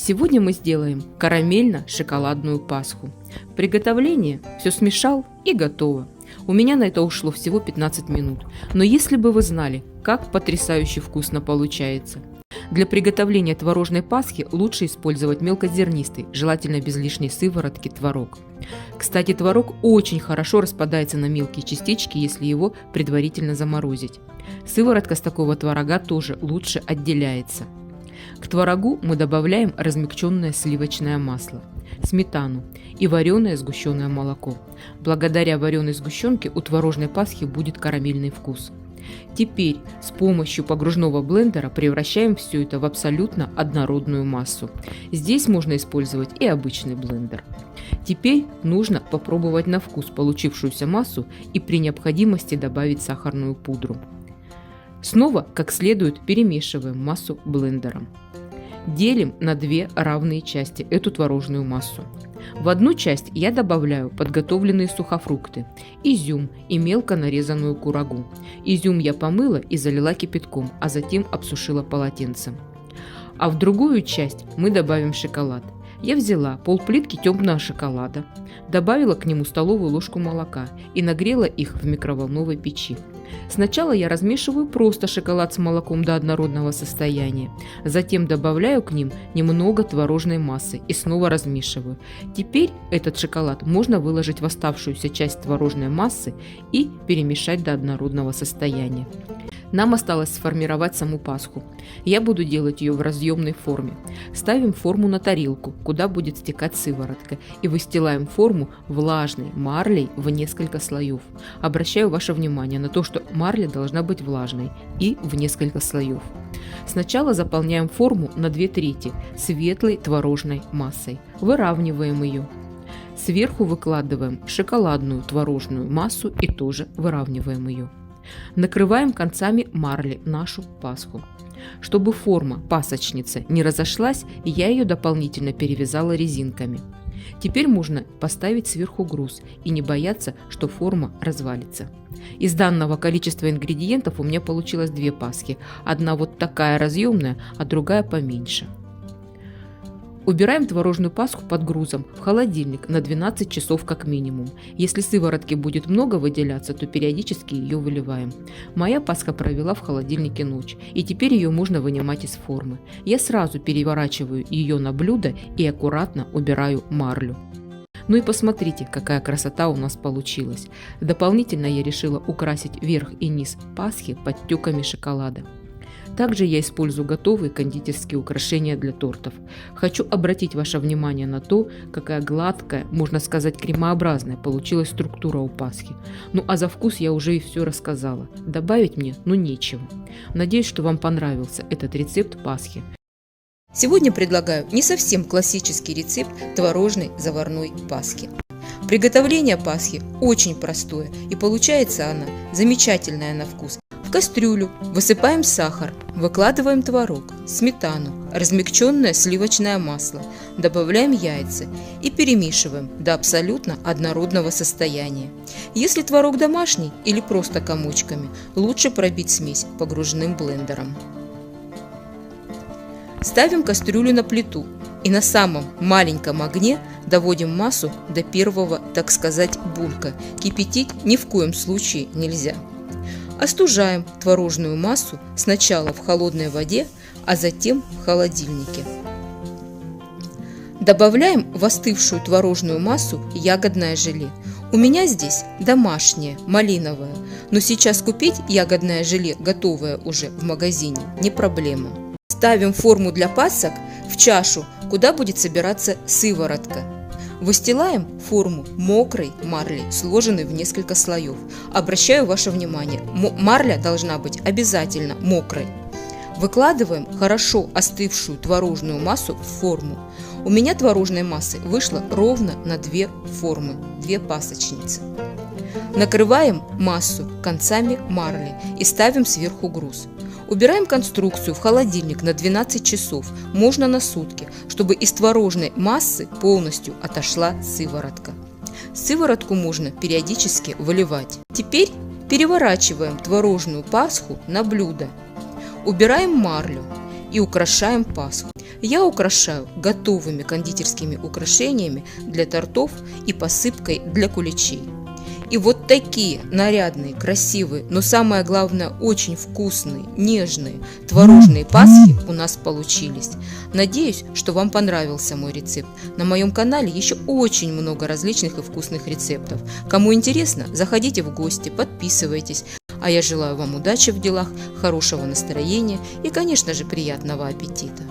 Сегодня мы сделаем карамельно-шоколадную пасху. Приготовление все смешал и готово. У меня на это ушло всего 15 минут. Но если бы вы знали, как потрясающе вкусно получается. Для приготовления творожной пасхи лучше использовать мелкозернистый, желательно без лишней сыворотки, творог. Кстати, творог очень хорошо распадается на мелкие частички, если его предварительно заморозить. Сыворотка с такого творога тоже лучше отделяется. К творогу мы добавляем размягченное сливочное масло, сметану и вареное сгущенное молоко. Благодаря вареной сгущенке у творожной пасхи будет карамельный вкус. Теперь с помощью погружного блендера превращаем все это в абсолютно однородную массу. Здесь можно использовать и обычный блендер. Теперь нужно попробовать на вкус получившуюся массу и при необходимости добавить сахарную пудру. Снова как следует перемешиваем массу блендером. Делим на две равные части эту творожную массу. В одну часть я добавляю подготовленные сухофрукты, изюм и мелко нарезанную курагу. Изюм я помыла и залила кипятком, а затем обсушила полотенцем. А в другую часть мы добавим шоколад. Я взяла полплитки темного шоколада, добавила к нему столовую ложку молока и нагрела их в микроволновой печи. Сначала я размешиваю просто шоколад с молоком до однородного состояния, затем добавляю к ним немного творожной массы и снова размешиваю. Теперь этот шоколад можно выложить в оставшуюся часть творожной массы и перемешать до однородного состояния. Нам осталось сформировать саму пасху. Я буду делать ее в разъемной форме. Ставим форму на тарелку, куда будет стекать сыворотка, и выстилаем форму влажной марлей в несколько слоев. Обращаю ваше внимание на то, что марля должна быть влажной и в несколько слоев. Сначала заполняем форму на 2/3 светлой творожной массой. Выравниваем ее. Сверху выкладываем шоколадную творожную массу и тоже выравниваем ее. Накрываем концами марли нашу пасху. Чтобы форма пасочницы не разошлась, я ее дополнительно перевязала резинками. Теперь можно поставить сверху груз и не бояться, что форма развалится. Из данного количества ингредиентов у меня получилось две пасхи. Одна вот такая разъемная, а другая поменьше. Убираем творожную пасху под грузом в холодильник на 12 часов как минимум. Если сыворотки будет много выделяться, то периодически ее выливаем. Моя пасха провела в холодильнике ночь, и теперь ее можно вынимать из формы. Я сразу переворачиваю ее на блюдо и аккуратно убираю марлю. Ну и посмотрите, какая красота у нас получилась. Дополнительно я решила украсить верх и низ пасхи подтеками шоколада. Также я использую готовые кондитерские украшения для тортов. Хочу обратить ваше внимание на то, какая гладкая, можно сказать, кремообразная получилась структура у пасхи. Ну а за вкус я уже и все рассказала. Добавить мне нечего. Надеюсь, что вам понравился этот рецепт пасхи. Сегодня предлагаю не совсем классический рецепт творожной заварной пасхи. Приготовление пасхи очень простое, и получается она замечательная на вкус. В кастрюлю высыпаем сахар, выкладываем творог, сметану, размягченное сливочное масло, добавляем яйца и перемешиваем до абсолютно однородного состояния. Если творог домашний или просто комочками, лучше пробить смесь погружным блендером. Ставим кастрюлю на плиту и на самом маленьком огне доводим массу до первого, так сказать, булька. Кипятить ни в коем случае нельзя. Остужаем творожную массу сначала в холодной воде, а затем в холодильнике. Добавляем в остывшую творожную массу ягодное желе. У меня здесь домашнее, малиновое, но сейчас купить ягодное желе готовое уже в магазине не проблема. Ставим форму для пасок в чашу, куда будет собираться сыворотка. Выстилаем форму мокрой марлей, сложенной в несколько слоев. Обращаю ваше внимание, марля должна быть обязательно мокрой. Выкладываем хорошо остывшую творожную массу в форму. У меня творожной массы вышло ровно на 2 формы, 2 пасочницы. Накрываем массу концами марли и ставим сверху груз. Убираем конструкцию в холодильник на 12 часов, можно на сутки, чтобы из творожной массы полностью отошла сыворотка. Сыворотку можно периодически выливать. Теперь переворачиваем творожную пасху на блюдо. Убираем марлю и украшаем пасху. я украшаю готовыми кондитерскими украшениями для тортов и посыпкой для куличей. И вот такие нарядные, красивые, но самое главное, очень вкусные, нежные творожные пасхи у нас получились. Надеюсь, что вам понравился мой рецепт. На моем канале еще очень много различных и вкусных рецептов. Кому интересно, заходите в гости, подписывайтесь. А я желаю вам удачи в делах, хорошего настроения и, конечно же, приятного аппетита.